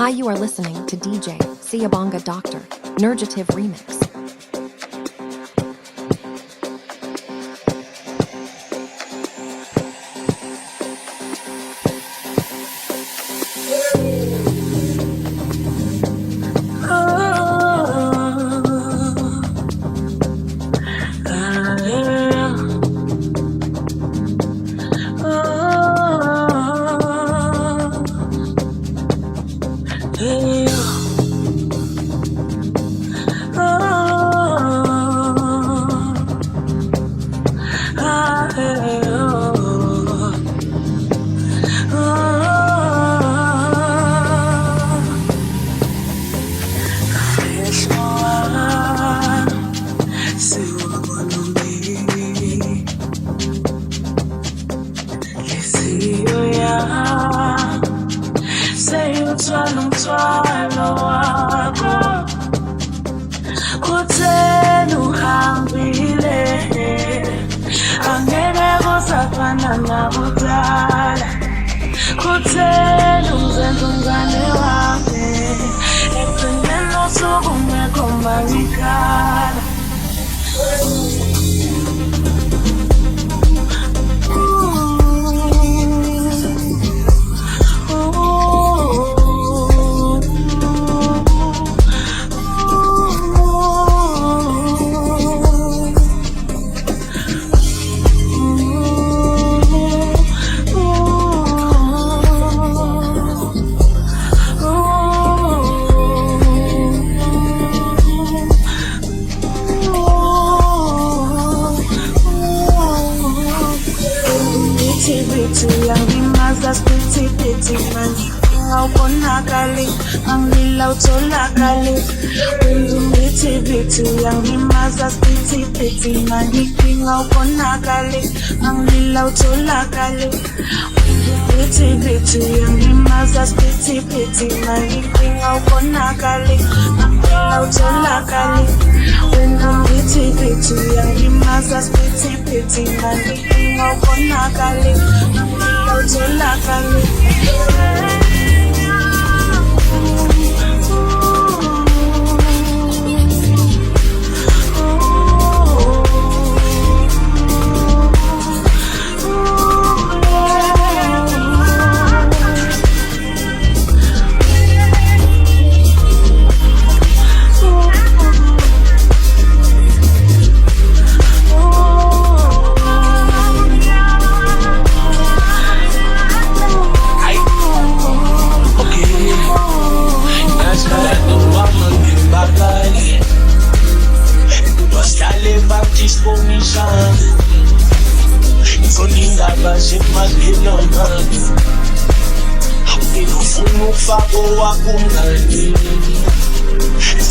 Hi, you are listening to DJ Siyabonga Doctor Nergetive Remix. Sphithiphi manje ngawubonakali angila utholakali sphithiphi yangimaza sphithiphi manje ngawubonakali angila utholakali sphithiphi yangimaza sphithiphi manje ngawubonakali angila utholakali sphithiphi yangimaza sphithiphi manje ngawubonakali utholakali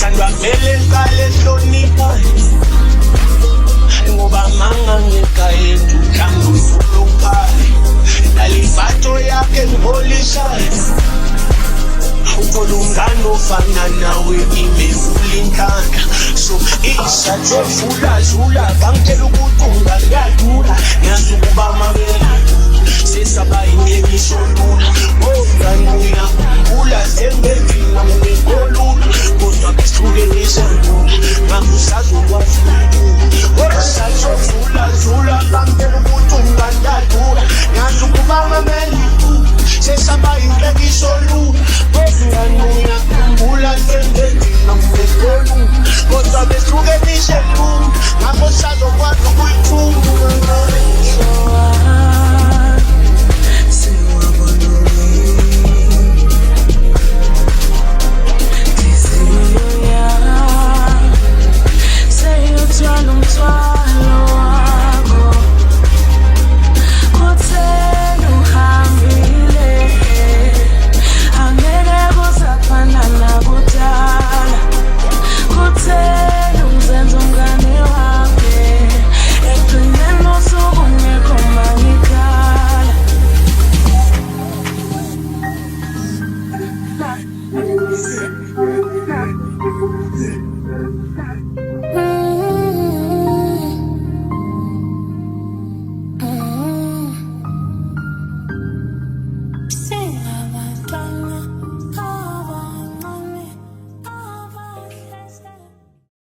Sandwa vele kale hlonipha ngoba manga ngekaye njalo ufuluphale dalifato yakhe ngholisha ukolungano fana nawe imefulintanda so isathe fula bangitshela ukuthi ungakadula ngiyazi ukuba mabela sesaba ingemisho lula